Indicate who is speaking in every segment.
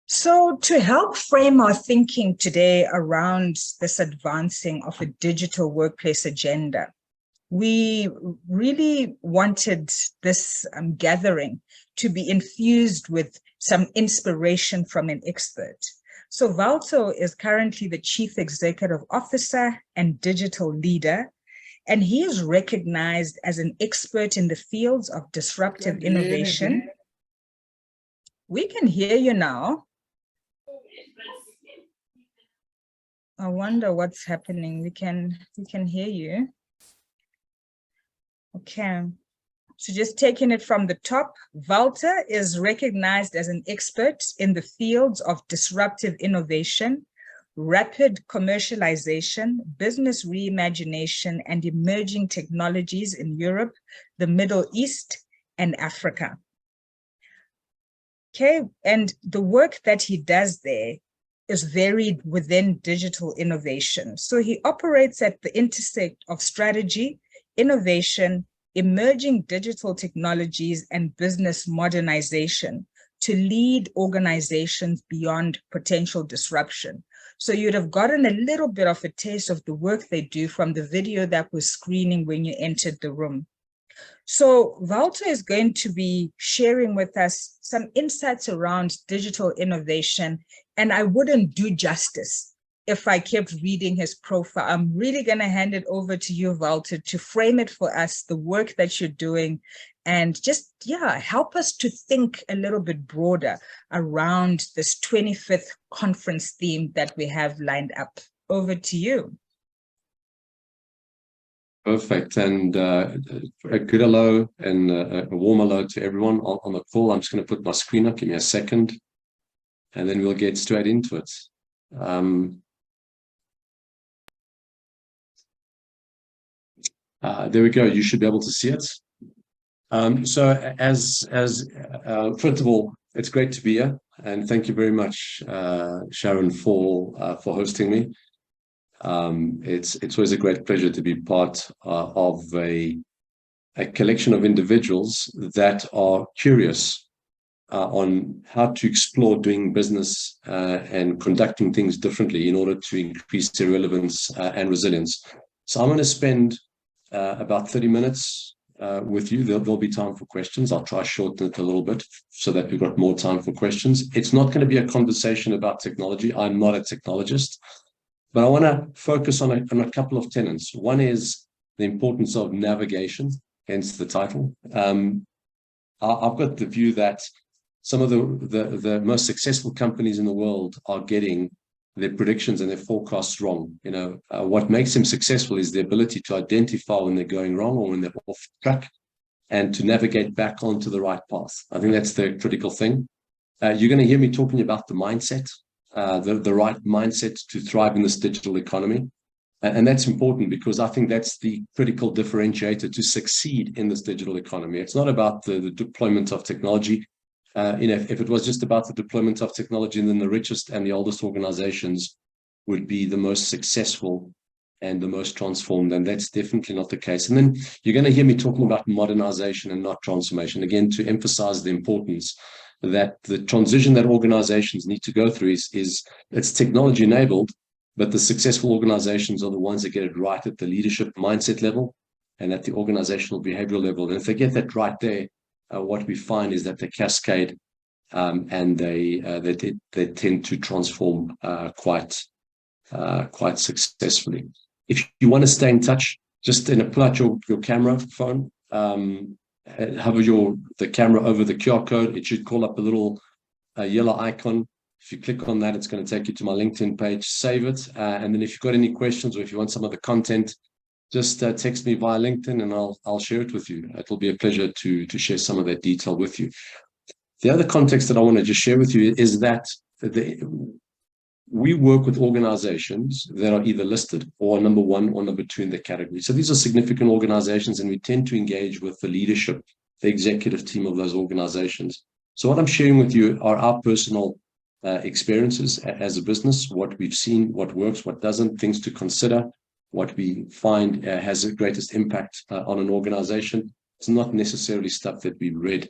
Speaker 1: So, to help frame our thinking today around this advancing of a digital workplace agenda, we really wanted this gathering to be infused with some inspiration from an expert. So, Valter is currently the Chief Executive Officer and Digital Leader, and he is recognized as an expert in the fields of disruptive innovation. We can hear you now. I wonder what's happening. We can hear you. Okay. So just taking it from the top, Valter is recognized as an expert in the fields of disruptive innovation, rapid commercialization, business reimagination, and emerging technologies in Europe, the Middle East, and Africa. Okay, and the work that he does there is varied within digital innovation. So he operates at the intersect of strategy, innovation, emerging digital technologies, and business modernization to lead organizations beyond potential disruption. So you'd have gotten a little bit of a taste of the work they do from the video that was screening when you entered the room. So Valter is going to be sharing with us some insights around digital innovation, and I wouldn't do justice if I kept reading his profile. I'm really going to hand it over to you, Valter, to frame it for us, the work that you're doing, and just, help us to think a little bit broader around this 25th conference theme that we have lined up. Over to you.
Speaker 2: Perfect. And a good hello and a warm hello to everyone on the call. I'm just going to put my screen up. Give me a second, and then we'll get straight into it. There we go. You should be able to see it. So first of all, it's great to be here, and thank you very much, Sharon, for hosting me. It's always a great pleasure to be part of a collection of individuals that are curious on how to explore doing business and conducting things differently in order to increase their relevance and resilience. So I'm going to spend about 30 minutes with you. There'll be time for questions. I'll try to shorten it a little bit so that we've got more time for questions. It's not going to be a conversation about technology. I'm not a technologist. But I want to focus on a couple of tenets. One is the importance of navigation, hence the title. I've got the view that some of the most successful companies in the world are getting their predictions and their forecasts wrong. What makes them successful is the ability to identify when they're going wrong or when they're off track and to navigate back onto the right path. I think that's the critical thing. You're going to hear me talking about the mindset. The right mindset to thrive in this digital economy. And that's important because I think that's the critical differentiator to succeed in this digital economy. It's not about the deployment of technology. If it was just about the deployment of technology, then the richest and the oldest organizations would be the most successful and the most transformed. And that's definitely not the case. And then you're going to hear me talking about modernization and not transformation, again, to emphasize the importance that the transition that organizations need to go through is it's technology enabled, but the successful organizations are the ones that get it right at the leadership mindset level and at the organizational behavioral level. And if they get that right there, what we find is that they cascade and they tend to transform quite successfully. If you want to stay in touch, just pull out your camera phone. Hover the camera over the QR code. It should call up a little yellow icon. If you click on that, it's going to take you to my LinkedIn page. Save it. And then if you've got any questions or if you want some of the content, just text me via LinkedIn and I'll share it with you. It'll be a pleasure to share some of that detail with you. The other context that I want to just share with you is that we work with organizations that are either listed or number one or number two in their category. So these are significant organizations, and we tend to engage with the leadership, the executive team of those organizations. So what I'm sharing with you are our personal experiences as a business, what we've seen, what works, what doesn't, things to consider, what we find has the greatest impact on an organization. It's not necessarily stuff that we've read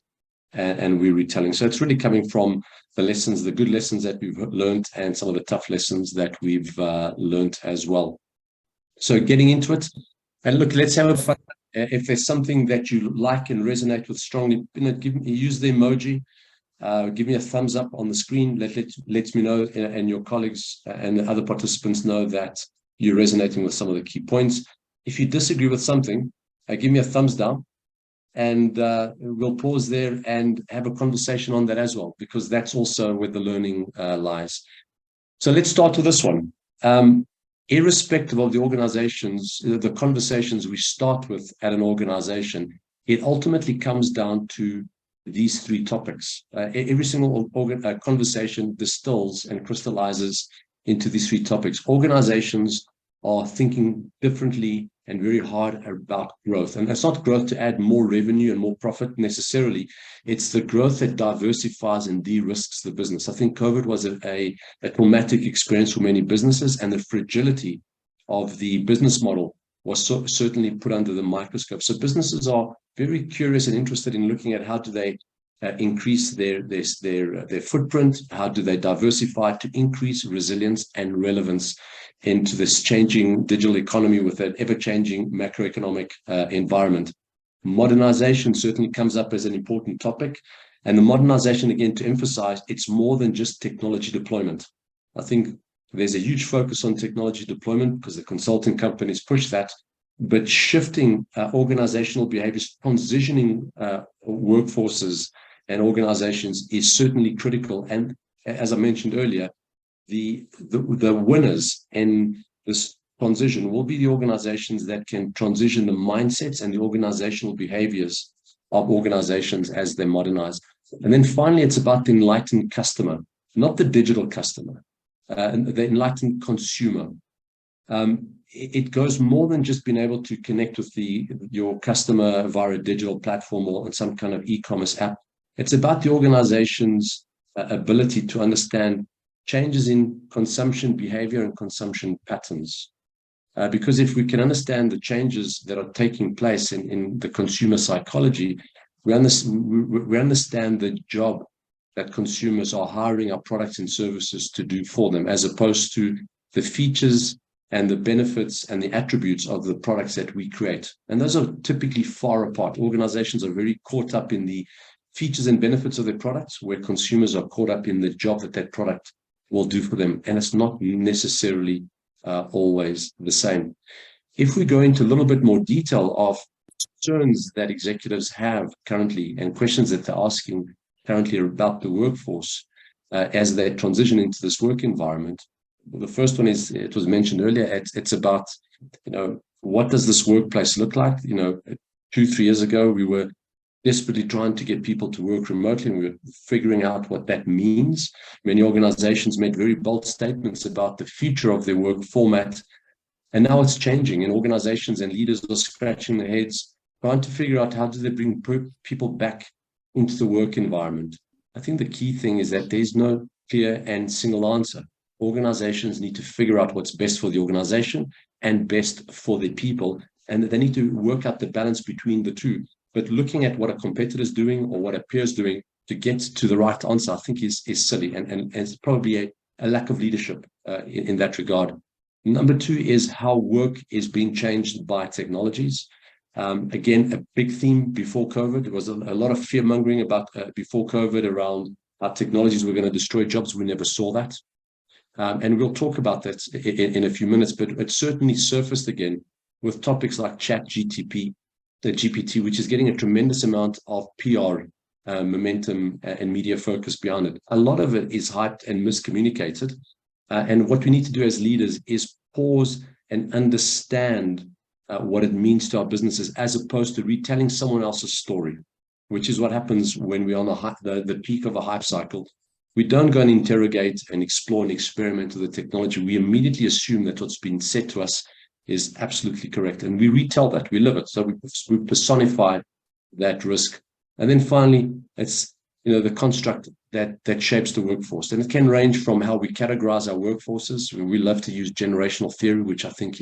Speaker 2: and we're retelling. So it's really coming from the lessons, the good lessons that we've learned, and some of the tough lessons that we've learned as well. So getting into it, and look, let's have a fun. If there's something that you like and resonate with strongly, use the emoji. Give me a thumbs up on the screen. Let me know, and your colleagues and the other participants know that you're resonating with some of the key points. If you disagree with something, give me a thumbs down, and we'll pause there and have a conversation on that as well, because that's also where the learning lies. So let's start with this one. Irrespective of the organizations, the conversations we start with at an organization, it ultimately comes down to these three topics. Every single conversation distills and crystallizes into these three topics. Organizations are thinking differently and very hard about growth. And that's not growth to add more revenue and more profit necessarily. It's the growth that diversifies and de-risks the business. I think COVID was a traumatic experience for many businesses, and the fragility of the business model was certainly put under the microscope. So businesses are very curious and interested in looking at how do they increase their footprint, how do they diversify to increase resilience and relevance into this changing digital economy with an ever-changing macroeconomic environment. Modernization certainly comes up as an important topic. And the modernization, again, to emphasize, it's more than just technology deployment. I think there's a huge focus on technology deployment because the consulting companies push that, but shifting organizational behaviors, transitioning workforces and organizations is certainly critical. And as I mentioned earlier, the winners in this transition will be the organizations that can transition the mindsets and the organizational behaviors of organizations as they modernize. And then finally, it's about the enlightened customer, not the digital customer, the enlightened consumer. It goes more than just being able to connect with your customer via a digital platform or on some kind of e-commerce app. It's about the organization's ability to understand changes in consumption behavior and consumption patterns. Because if we can understand the changes that are taking place in the consumer psychology, we understand the job that consumers are hiring our products and services to do for them, as opposed to the features and the benefits and the attributes of the products that we create. And those are typically far apart. Organizations are very caught up in the features and benefits of their products, where consumers are caught up in the job that product will do for them. And it's not necessarily always the same. If we go into a little bit more detail of concerns that executives have currently and questions that they're asking currently about the workforce as they transition into this work environment, the first one is, it was mentioned earlier, it's about, what does this workplace look like? 2-3 years ago, we were desperately trying to get people to work remotely, and we were figuring out what that means. Many organizations made very bold statements about the future of their work format. And now it's changing, and organizations and leaders are scratching their heads, trying to figure out how do they bring people back into the work environment. I think the key thing is that there's no clear and single answer. Organizations need to figure out what's best for the organization and best for the people, and they need to work out the balance between the two. But looking at what a competitor is doing or what a peer is doing to get to the right answer, I think is silly, and it's probably a lack of leadership in that regard. Number two is how work is being changed by technologies. Again, a big theme before COVID. There was a lot of fear mongering about before COVID around how technologies were going to destroy jobs. We never saw that. And we'll talk about that in a few minutes, but it certainly surfaced again with topics like GPT, which is getting a tremendous amount of PR momentum and media focus behind it. A lot of it is hyped and miscommunicated. And what we need to do as leaders is pause and understand what it means to our businesses, as opposed to retelling someone else's story, which is what happens when we're on the peak of a hype cycle. We don't go and interrogate and explore and experiment with the technology. We immediately assume that what's been said to us is absolutely correct. And we retell that, we live it. So we personify that risk. And then finally, it's the construct that shapes the workforce. And it can range from how we categorize our workforces. We love to use generational theory, which I think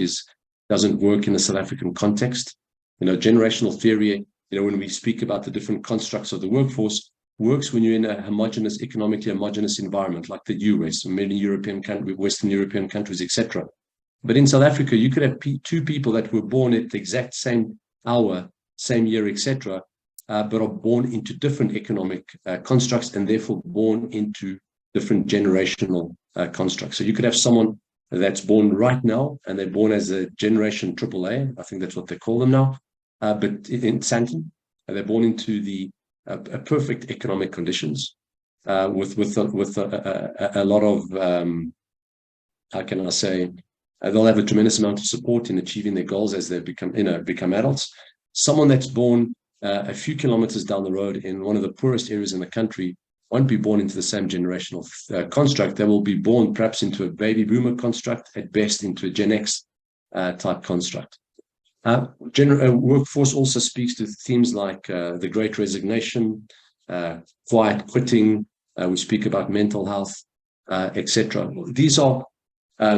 Speaker 2: doesn't work in a South African context. Generational theory, when we speak about the different constructs of the workforce, works when you're in a economically homogeneous environment like the US, many Western European countries, etc. But in South Africa, you could have two people that were born at the exact same hour, same year, etc., but are born into different economic constructs and therefore born into different generational constructs. So you could have someone that's born right now and they're born as a generation AAA, I think that's what they call them now, but in Santon, they're born into the perfect economic conditions with a lot of, how can I say, they'll have a tremendous amount of support in achieving their goals as they become adults. Someone that's born a few kilometers down the road in one of the poorest areas in the country won't be born into the same generational construct. They will be born perhaps into a baby boomer construct, at best into a Gen X type construct. Workforce also speaks to themes like the Great Resignation, quiet quitting. We speak about mental health, etc. These are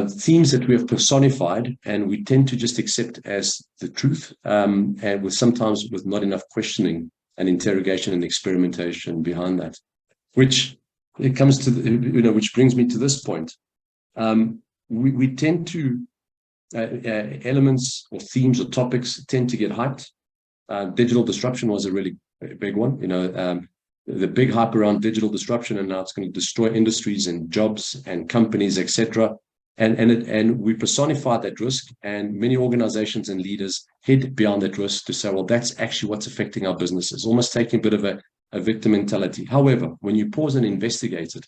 Speaker 2: themes that we have personified and we tend to just accept as the truth, and sometimes with not enough questioning and interrogation and experimentation behind that. Which it comes to, which brings me to this point. We tend to elements or themes or topics tend to get hyped. Digital disruption was a really big one. The big hype around digital disruption, and now it's going to destroy industries and jobs and companies, etc. And we personify that risk, and many organizations and leaders hid beyond that risk to say, well, that's actually what's affecting our businesses, almost taking a bit of a victim mentality. However, when you pause and investigate it,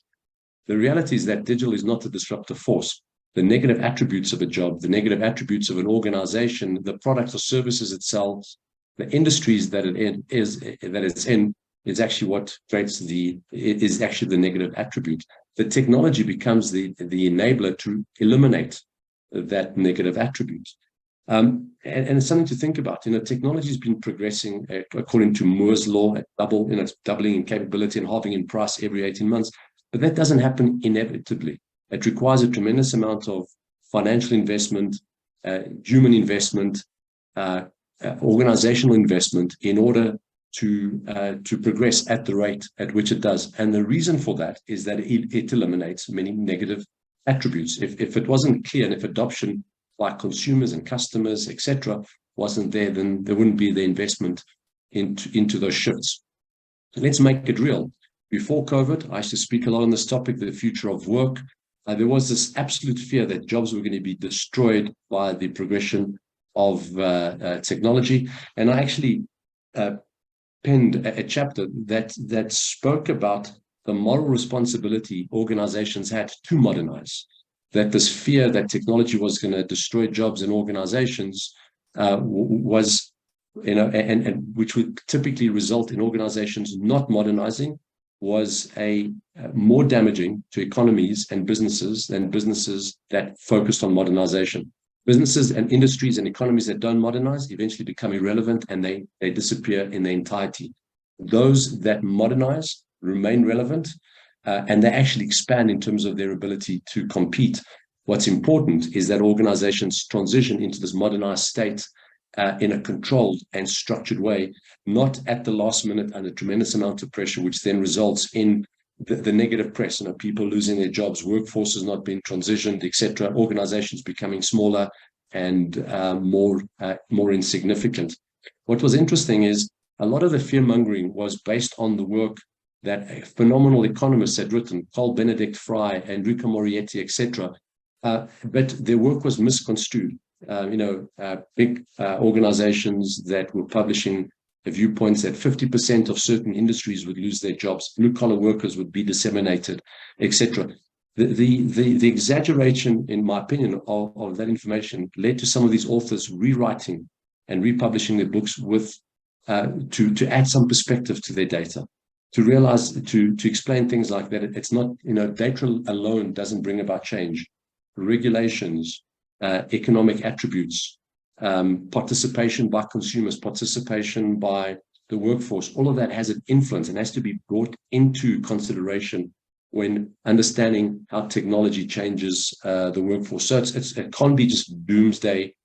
Speaker 2: the reality is that digital is not a disruptive force. The negative attributes of a job, the negative attributes of an organization, the products or services it sells, the industries that it's in is actually what creates is actually the negative attribute. The technology becomes the enabler to eliminate that negative attribute. And it's something to think about. Technology has been progressing according to Moore's law, it's doubling in capability and halving in price every 18 months. But that doesn't happen inevitably. It requires a tremendous amount of financial investment, human investment, organizational investment in order to progress at the rate at which it does. And the reason for that is that it eliminates many negative attributes. If it wasn't clear, and if adoption by consumers and customers, etc., wasn't there, then there wouldn't be the investment into those shifts. So let's make it real. Before COVID, I used to speak a lot on this topic, the future of work. There was this absolute fear that jobs were going to be destroyed by the progression of technology. And I actually penned a chapter that spoke about the moral responsibility organizations had to modernize. That this fear that technology was going to destroy jobs in organizations was, and which would typically result in organizations not modernizing, was more damaging to economies and businesses than businesses that focused on modernization. Businesses and industries and economies that don't modernize eventually become irrelevant and they disappear in their entirety. Those that modernize remain relevant, and they actually expand in terms of their ability to compete. What's important is that organizations transition into this modernized state in a controlled and structured way, not at the last minute under tremendous amount of pressure, which then results in the negative press, people losing their jobs, workforces not being transitioned, etc., organizations becoming smaller and more insignificant. What was interesting is a lot of the fear-mongering was based on the work that phenomenal economists had written, Carl Benedict Fry, Enrico Morietti, etc., but their work was misconstrued. Big organizations that were publishing viewpoints that 50% of certain industries would lose their jobs, blue-collar workers would be disseminated, etc. The exaggeration, in my opinion, of that information led to some of these authors rewriting and republishing their books with to add some perspective to their data, to realize, to explain things like that. It's not, data alone doesn't bring about change. Regulations, economic attributes, participation by consumers, participation by the workforce, all of that has an influence and has to be brought into consideration when understanding how technology changes the workforce. So it can't be just doomsday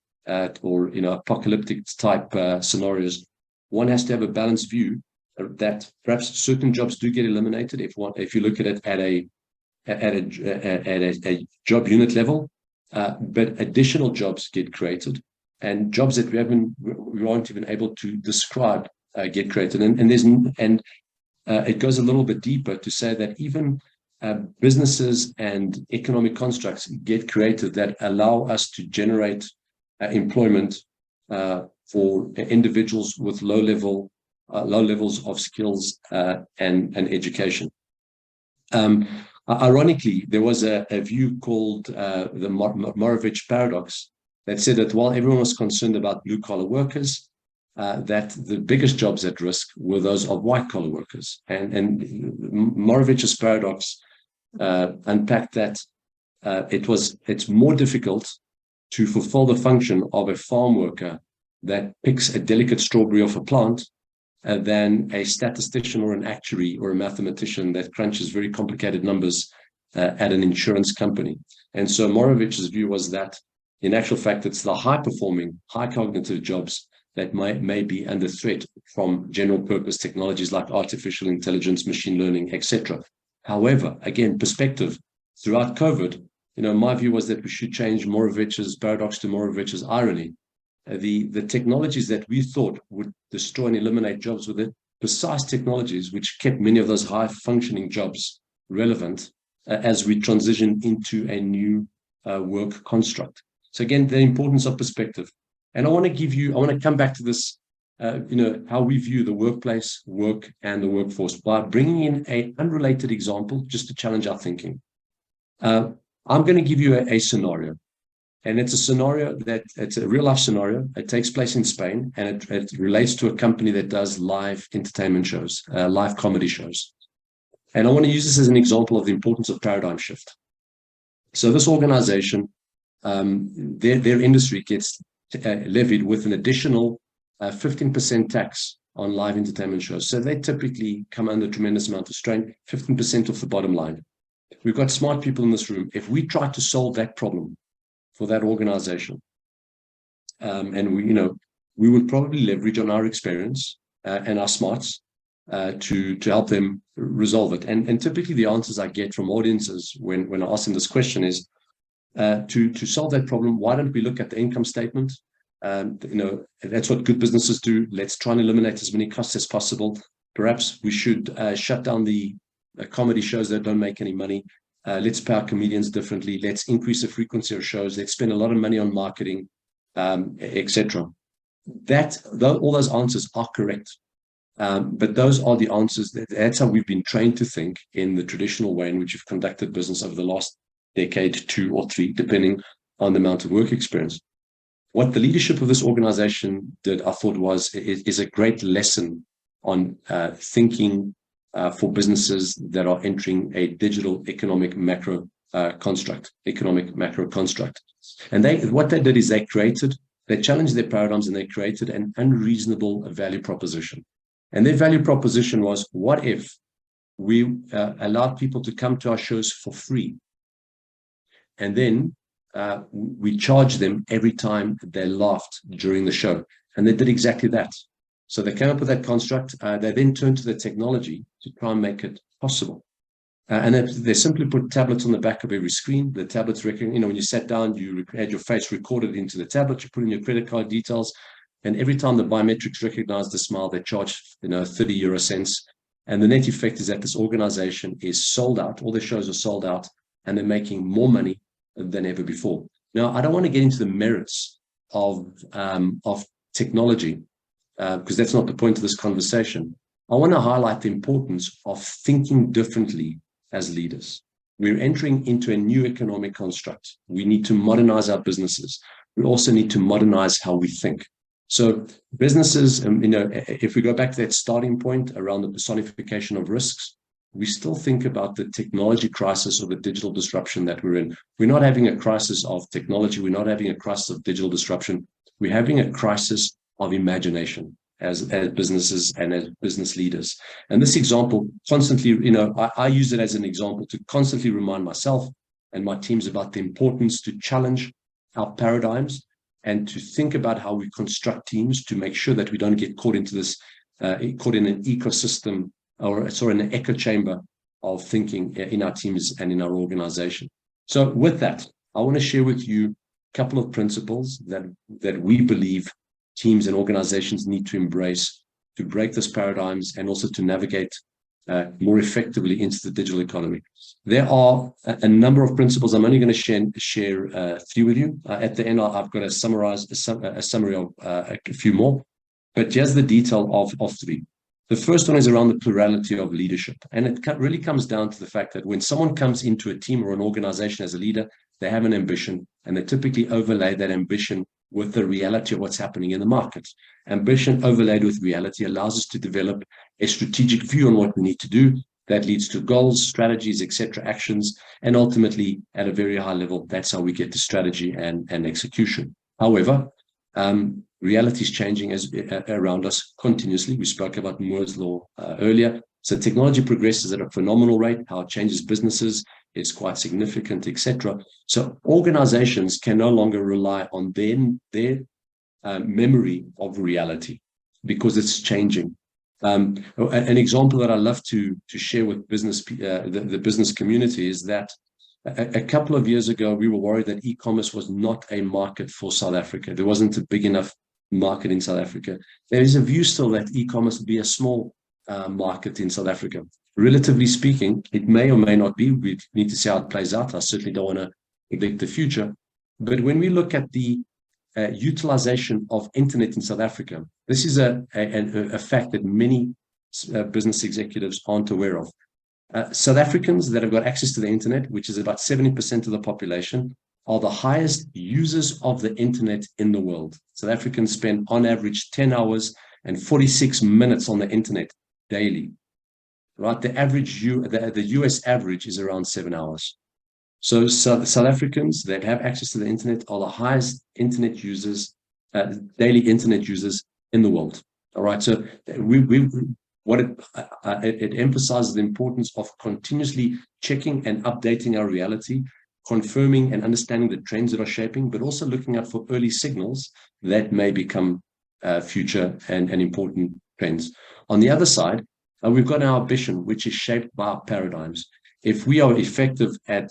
Speaker 2: or apocalyptic type scenarios. One has to have a balanced view that perhaps certain jobs do get eliminated if you look at it at a job unit level, but additional jobs get created, and jobs that we aren't even able to describe get created. And it goes a little bit deeper to say that even businesses and economic constructs get created that allow us to generate employment for individuals with low levels of skills and education. Ironically, there was a view called the Morovich paradox that said that while everyone was concerned about blue-collar workers, that the biggest jobs at risk were those of white-collar workers. And Morovich's paradox unpacked that it's more difficult to fulfill the function of a farm worker that picks a delicate strawberry off a plant than a statistician or an actuary or a mathematician that crunches very complicated numbers at an insurance company. And so Morovich's view was that, in actual fact, it's the high-performing, high-cognitive jobs that may be under threat from general-purpose technologies like artificial intelligence, machine learning, etc. However, again, perspective, throughout COVID, my view was that we should change Morovich's paradox to Morovich's irony. The technologies that we thought would destroy and eliminate jobs were the precise technologies which kept many of those high-functioning jobs relevant as we transition into a new work construct. So again, the importance of perspective. And I want to come back to this, how we view the workplace, work, and the workforce by bringing in an unrelated example just to challenge our thinking. I'm going to give you a scenario. And it's a scenario it's a real life scenario. It takes place in Spain, and it relates to a company that does live entertainment shows, live comedy shows. And I want to use this as an example of the importance of paradigm shift. So this organization, their industry gets levied with an additional 15% tax on live entertainment shows. So they typically come under a tremendous amount of strain, 15% of the bottom line. We've got smart people in this room. If we try to solve that problem for that organization, and we would probably leverage on our experience and our smarts to help them resolve it. And typically the answers I get from audiences when I ask them this question is, to solve that problem, why don't we look at the income statement? That's what good businesses do. Let's try and eliminate as many costs as possible. Perhaps we should shut down the comedy shows that don't make any money. Let's pay our comedians differently. Let's increase the frequency of shows. Let's spend a lot of money on marketing, etc. All those answers are correct. But those are the answers. That's how we've been trained to think in the traditional way in which we've conducted business over the last decade, 2 or 3, depending on the amount of work experience. What the leadership of this organization did, I thought, is a great lesson on thinking for businesses that are entering a digital economic macro construct. And what they did is they challenged their paradigms, and they created an unreasonable value proposition. And their value proposition was, what if we allowed people to come to our shows for free? And then we charge them every time they laughed during the show. And they did exactly that. So they came up with that construct. They then turned to the technology to try and make it possible. And they simply put tablets on the back of every screen. The tablets, when you sat down, you had your face recorded into the tablet, you put in your credit card details. And every time the biometrics recognized the smile, they charged 30 euro cents. And the net effect is that this organization is sold out. All their shows are sold out, and they're making more money than ever before. Now, I don't want to get into the merits of technology, because that's not the point of this conversation. I want to highlight the importance of thinking differently as leaders. We're entering into a new economic construct. We need to modernize our businesses. We also need to modernize how we think. So businesses, if we go back to that starting point around the personification of risks, we still think about the technology crisis or the digital disruption that we're in. We're not having a crisis of technology. We're not having a crisis of digital disruption. We're having a crisis of imagination as businesses and as business leaders. And this example constantly, I use it as an example to constantly remind myself and my teams about the importance to challenge our paradigms and to think about how we construct teams to make sure that we don't get caught into this caught in an ecosystem, or sorry, in an echo chamber of thinking in our teams and in our organization. So with that, I want to share with you a couple of principles that we believe teams and organizations need to embrace to break those paradigms and also to navigate more effectively into the digital economy. There are a number of principles. I'm only going to share three with you. At the end, I've got to summarize a summary of a few more. But here's the detail of three. The first one is around the plurality of leadership. And it really comes down to the fact that when someone comes into a team or an organization as a leader, they have an ambition, and they typically overlay that ambition with the reality of what's happening in the market. Ambition overlaid with reality allows us to develop a strategic view on what we need to do. That leads to goals, strategies, etc., actions, and ultimately, at a very high level, that's how we get to strategy and execution. However, reality is changing around us continuously. We spoke about Moore's law earlier. So technology progresses at a phenomenal rate. How it changes businesses is quite significant, etc. So organizations can no longer rely on their memory of reality because it's changing. An example that I love to share with the business community is that a couple of years ago, we were worried that e-commerce was not a market for South Africa. There wasn't a big enough market in South Africa. There is a view still that e-commerce will be a small market in South Africa. Relatively speaking, it may or may not be. We need to see how it plays out. I certainly don't want to predict the future. But when we look at the utilization of internet in South Africa, this is a fact that many business executives aren't aware of. South Africans that have got access to the internet, which is about 70% of the population, are the highest users of the internet in the world. South Africans spend on average 10 hours and 46 minutes on the internet daily. Right? The average, the US average is around 7 hours. So South Africans that have access to the internet are the highest internet users, daily internet users in the world. All right. So it emphasizes the importance of continuously checking and updating our reality, confirming and understanding the trends that are shaping, but also looking out for early signals that may become future and important trends. On the other side, we've got our ambition, which is shaped by our paradigms. If we are effective at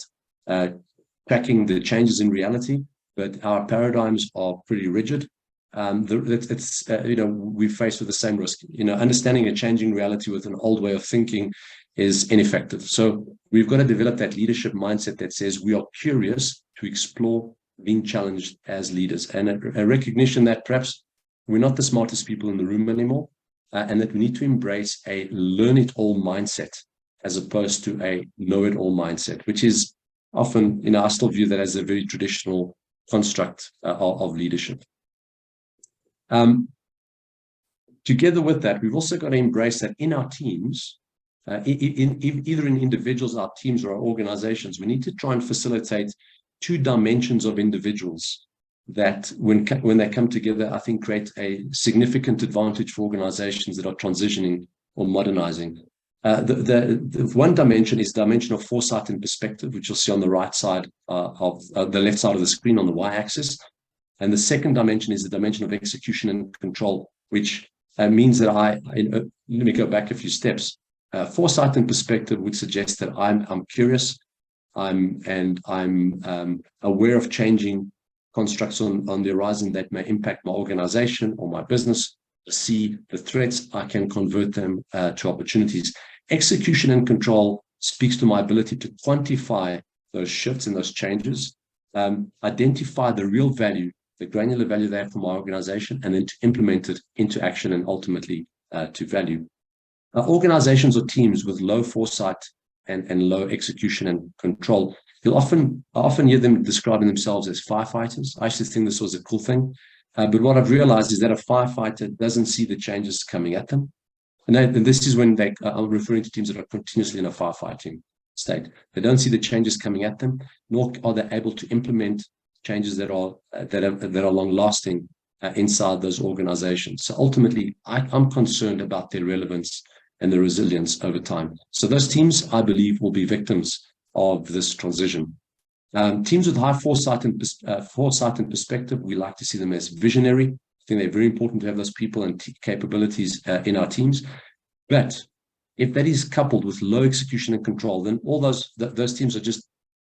Speaker 2: tracking the changes in reality, but our paradigms are pretty rigid, we face with the same risk. Understanding a changing reality with an old way of thinking is ineffective. So we've got to develop that leadership mindset that says we are curious to explore being challenged as leaders, and a recognition that perhaps we're not the smartest people in the room anymore, and that we need to embrace a learn-it-all mindset as opposed to a know-it-all mindset, which is often, I still view that as a very traditional construct of leadership. Together with that, we've also got to embrace that in our teams, either in individuals, our teams, or our organizations, we need to try and facilitate two dimensions of individuals that when they come together, I think create a significant advantage for organizations that are transitioning or modernizing. The one dimension is the dimension of foresight and perspective, which you'll see on the right side of the left side of the screen on the y-axis. And the second dimension is the dimension of execution and control, which means that let me go back a few steps. Foresight and perspective would suggest that I'm curious, I'm aware of changing constructs on the horizon that may impact my organization or my business. See the threats, I can convert them to opportunities. Execution and control speaks to my ability to quantify those shifts and those changes, identify the real value, the granular value they have for my organization, and then to implement it into action and ultimately to value. Organizations or teams with low foresight and low execution and control, you'll often hear them describing themselves as firefighters. I used to think this was a cool thing. But what I've realized is that a firefighter doesn't see the changes coming at them. And this is when I'm referring to teams that are continuously in a firefighting state. They don't see the changes coming at them, nor are they able to implement changes that are long lasting inside those organizations. So ultimately, I'm concerned about their relevance and the resilience over time. So those teams, I believe, will be victims of this transition. Teams with high foresight and perspective, we like to see them as visionary. I think they're very important to have those people and capabilities in our teams. But if that is coupled with low execution and control, then all those teams are just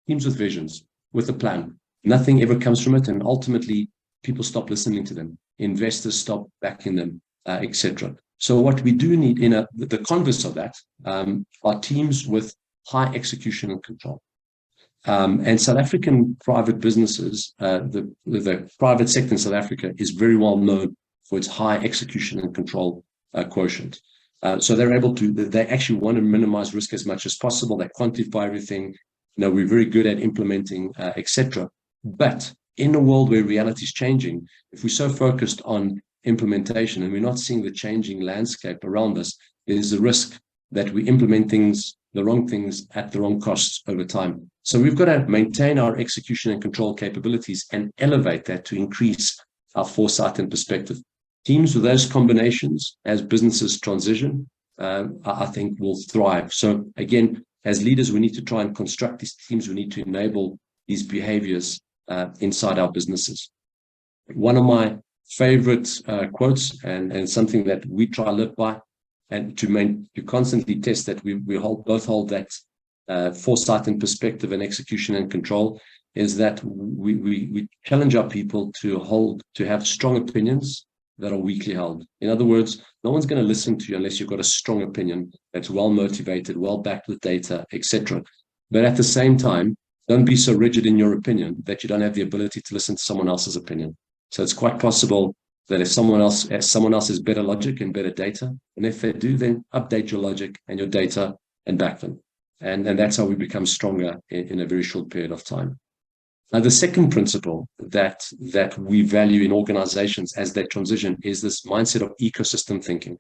Speaker 2: teams with visions, with a plan. Nothing ever comes from it, and ultimately people stop listening to them. Investors stop backing them, etc. So what we do need in the converse of that are teams with high execution and control. And South African private businesses, the private sector in South Africa is very well known for its high execution and control quotient. So they're able to, they actually want to minimize risk as much as possible. They quantify everything. We're very good at implementing, etc. But in a world where reality is changing, if we're so focused on implementation and we're not seeing the changing landscape around us, there's a risk that we implement things, the wrong things at the wrong costs over time. So we've got to maintain our execution and control capabilities and elevate that to increase our foresight and perspective. Teams with those combinations as businesses transition, I think will thrive. So again, as leaders, we need to try and construct these teams. We need to enable these behaviors inside our businesses. One of my favorite quotes and something that we try to live by, and to constantly test that we both hold that foresight and perspective and execution and control, is that we challenge our people to have strong opinions that are weakly held. In other words, no one's going to listen to you unless you've got a strong opinion that's well motivated, well backed with data, etc. But at the same time, don't be so rigid in your opinion that you don't have the ability to listen to someone else's opinion. So it's quite possible that if someone else has better logic and better data, and if they do, then update your logic and your data and back them. And that's how we become stronger in a very short period of time. Now, the second principle that we value in organizations as they transition is this mindset of ecosystem thinking.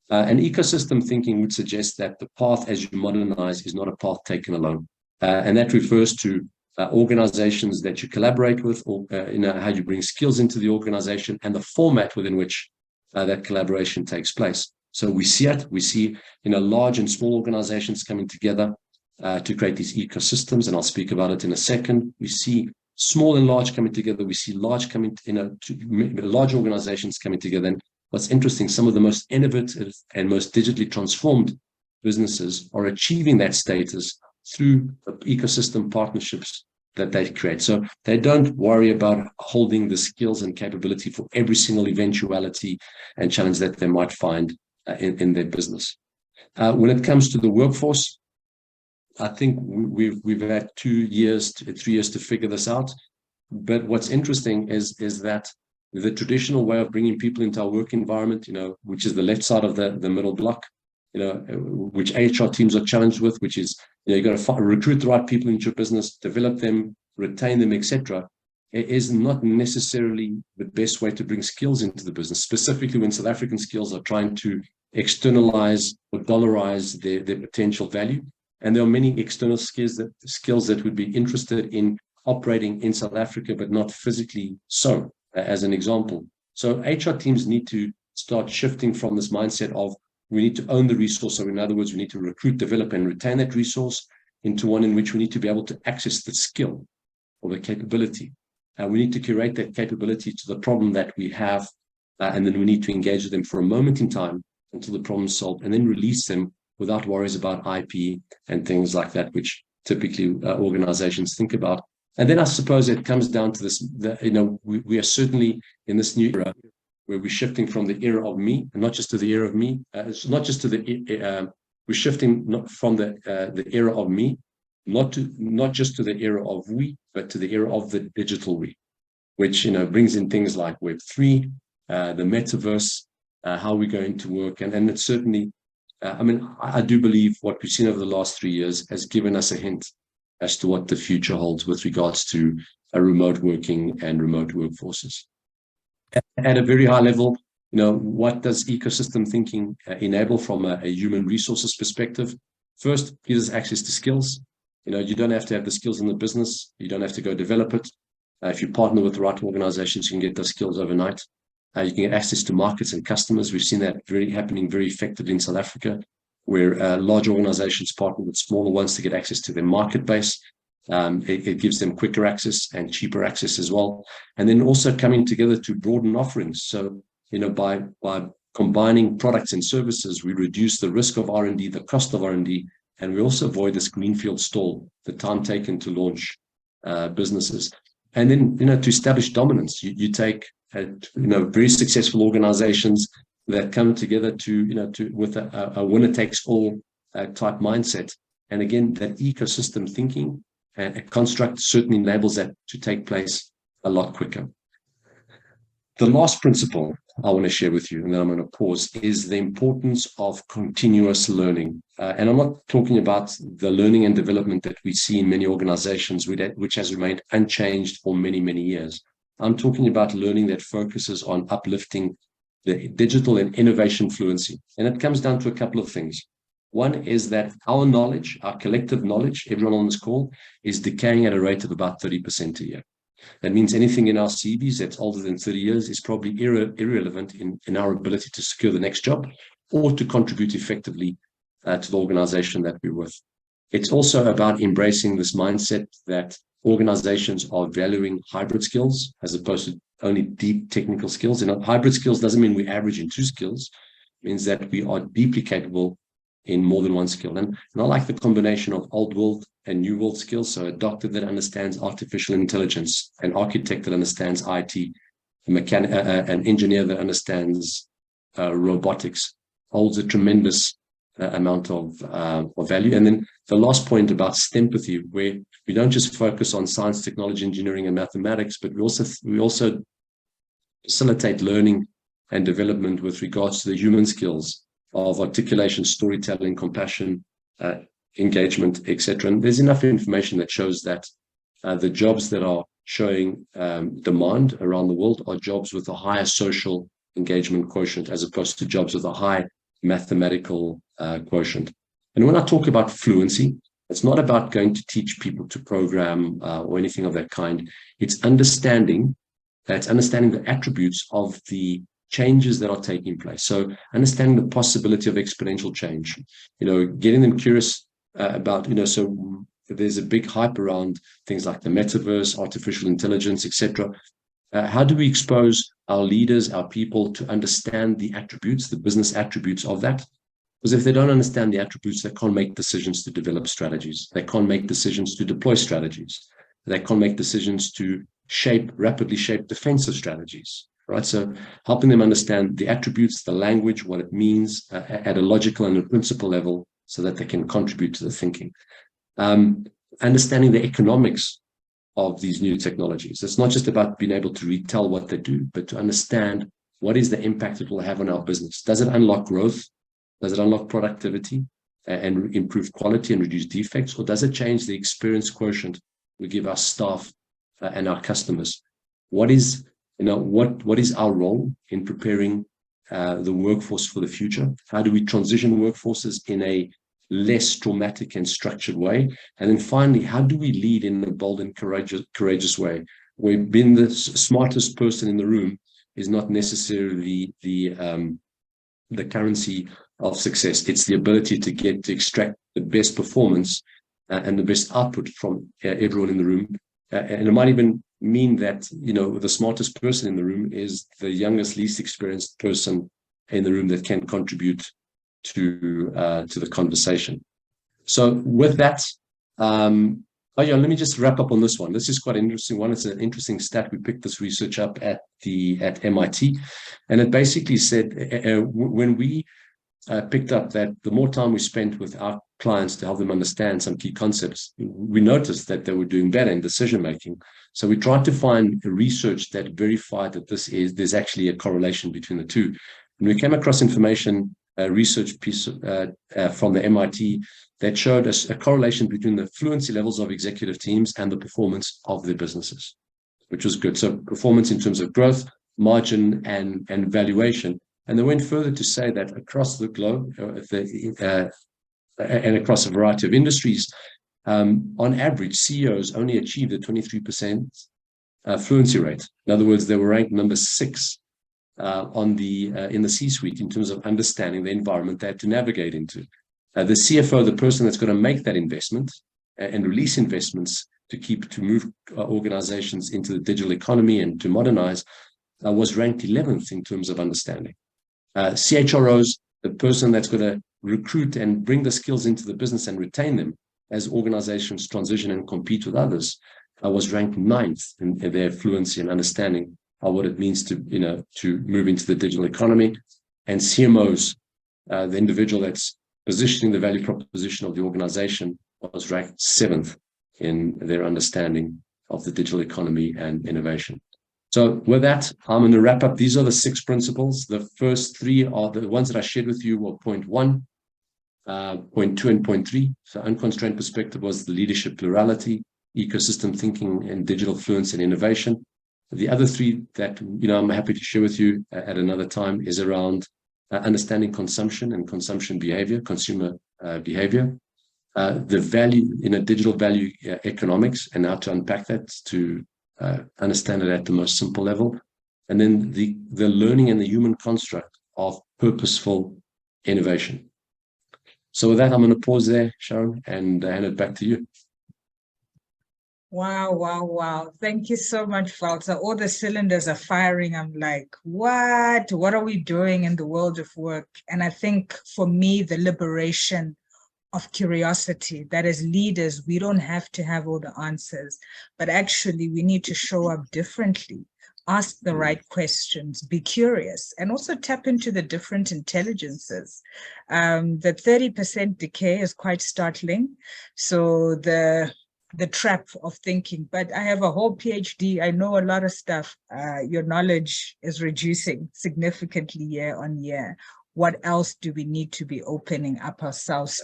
Speaker 2: And ecosystem thinking would suggest that the path as you modernize is not a path taken alone. And that refers to organizations that you collaborate with, or how you bring skills into the organization and the format within which that collaboration takes place. So we see large and small organizations coming together to create these ecosystems, and I'll speak about it in a second. We see small and large coming together. We see large organizations coming together. And what's interesting, some of the most innovative and most digitally transformed businesses are achieving that status through ecosystem partnerships that they create. So they don't worry about holding the skills and capability for every single eventuality and challenge that they might find in their business. When it comes to the workforce, I think we've had 2 years, 3 years to figure this out. But what's interesting is that the traditional way of bringing people into our work environment, which is the left side of the middle block, which HR teams are challenged with, which is, you've got to recruit the right people into your business, develop them, retain them, etc. It is not necessarily the best way to bring skills into the business, specifically when South African skills are trying to externalize or dollarize their potential value. And there are many external skills that would be interested in operating in South Africa, but not physically so, as an example. So HR teams need to start shifting from this mindset of we need to own the resource. So in other words, we need to recruit, develop, and retain that resource, into one in which we need to be able to access the skill or the capability. We need to curate that capability to the problem that we have, and then we need to engage with them for a moment in time until the problem is solved, and then release them without worries about IP and things like that, which typically organizations think about. And then I suppose it comes down to this, we are certainly in this new era where we're shifting from the era of me, and not just to the era of me. It's not just to we're shifting from the era of me, not just to the era of we, but to the era of the digital we, which brings in things like Web3, the metaverse, how we're going to work, and it's certainly. I do believe what we've seen over the last 3 years has given us a hint as to what the future holds with regards to remote working and remote workforces. At a very high level, what does ecosystem thinking enable from a human resources perspective? First, it gives us access to skills. You don't have to have the skills in the business. You don't have to go develop it. If you partner with the right organizations, you can get those skills overnight. You can get access to markets and customers. We've seen that happening very effectively in South Africa, where large organizations partner with smaller ones to get access to their market base. It gives them quicker access and cheaper access as well. And then also coming together to broaden offerings. So, by combining products and services, we reduce the risk of R&D, the cost of R&D, and we also avoid this greenfield stall, the time taken to launch businesses. And then, to establish dominance, you take, very successful organizations that come together with a winner takes all type mindset. And again, that ecosystem thinking and a construct certainly enables that to take place a lot quicker. The last principle I want to share with you, and then I'm going to pause, is the importance of continuous learning. And I'm not talking about the learning and development that we see in many organizations, which has remained unchanged for many, many years. I'm talking about learning that focuses on uplifting the digital and innovation fluency. And it comes down to a couple of things. One is that our knowledge, our collective knowledge, everyone on this call, is decaying at a rate of about 30% a year. That means anything in our CVs that's older than 30 years is probably irrelevant in our ability to secure the next job or to contribute effectively to the organization that we're with. It's also about embracing this mindset that organizations are valuing hybrid skills as opposed to only deep technical skills. And hybrid skills doesn't mean we average in 2 skills. It means that we are deeply capable in more than one skill. And I like the combination of old world and new world skills. So a doctor that understands artificial intelligence, an architect that understands IT, an engineer that understands robotics holds a tremendous amount of value. And then the last point about STEMpathy, where we don't just focus on science, technology, engineering, and mathematics, but we also facilitate learning and development with regards to the human skills of articulation, storytelling, compassion, engagement, etc. And there's enough information that shows that the jobs that are showing demand around the world are jobs with a higher social engagement quotient as opposed to jobs with a high mathematical quotient. And when I talk about fluency, it's not about going to teach people to program or anything of that kind. It's understanding the attributes of the changes that are taking place. So understanding the possibility of exponential change, getting them curious about, so there's a big hype around things like the metaverse, artificial intelligence, etc. How do we expose our leaders, our people to understand the attributes, the business attributes of that? Because if they don't understand the attributes, they can't make decisions to develop strategies. They can't make decisions to deploy strategies. They can't make decisions to rapidly shape defensive strategies. Right, so helping them understand the attributes, the language, what it means at a logical and a principle level so that they can contribute to the thinking. Understanding the economics of these new technologies. It's not just about being able to retell what they do, but to understand what is the impact it will have on our business. Does it unlock growth? Does it unlock productivity and improve quality and reduce defects? Or does it change the experience quotient we give our staff and our customers? What is our role in preparing the workforce for the future? How do we transition workforces in a less traumatic and structured way? And then finally, how do we lead in a bold and courageous way, where being the smartest person in the room is not necessarily the currency of success? It's the ability to extract the best performance and the best output from everyone in the room. And it might even mean that, the smartest person in the room is the youngest, least experienced person in the room that can contribute to the conversation. So with that, let me just wrap up on this one. This is quite an interesting one. It's an interesting stat. We picked this research up at MIT, and it basically said when we picked up that the more time we spent with our clients to help them understand some key concepts, we noticed that they were doing better in decision making. So we tried to find research that verified that there's actually a correlation between the two. And we came across information, a research piece from the MIT that showed us a correlation between the fluency levels of executive teams and the performance of their businesses, which was good. So performance in terms of growth, margin, and valuation. And they went further to say that across the globe and across a variety of industries, on average, CEOs only achieved a 23% fluency rate. In other words, they were ranked number 6 in the C-suite in terms of understanding the environment they had to navigate into. The CFO, the person that's going to make that investment and release investments to move organizations into the digital economy and to modernize, was ranked 11th in terms of understanding. CHROs, the person that's going to recruit and bring the skills into the business and retain them as organizations transition and compete with others, was ranked 9th in their fluency and understanding of what it means to move into the digital economy. And CMOs, the individual that's positioning the value proposition of the organization, was ranked 7th in their understanding of the digital economy and innovation. So with that, I'm going to wrap up. These are the 6 principles. The first 3 are the ones that I shared with you were point 1, point 2, and point 3. So unconstrained perspective was the leadership plurality, ecosystem thinking, and digital fluency and innovation. The other 3 that I'm happy to share with you at another time is around understanding consumption and consumption behavior, consumer behavior, the value in a digital value economics, and how to unpack that to understand it at the most simple level, and then the learning and the human construct of purposeful innovation. So with that, I'm going to pause there, Sharon, and hand it back to you.
Speaker 1: Wow, wow, wow. Thank you so much, Valter. All the cylinders are firing. I'm like, what? What are we doing in the world of work? And I think for me, the liberation of curiosity, that as leaders, we don't have to have all the answers, but actually we need to show up differently, ask the right questions, be curious, and also tap into the different intelligences. The 30% decay is quite startling. So the trap of thinking, but I have a whole PhD, I know a lot of stuff. Your knowledge is reducing significantly year on year. What else do we need to be opening up ourselves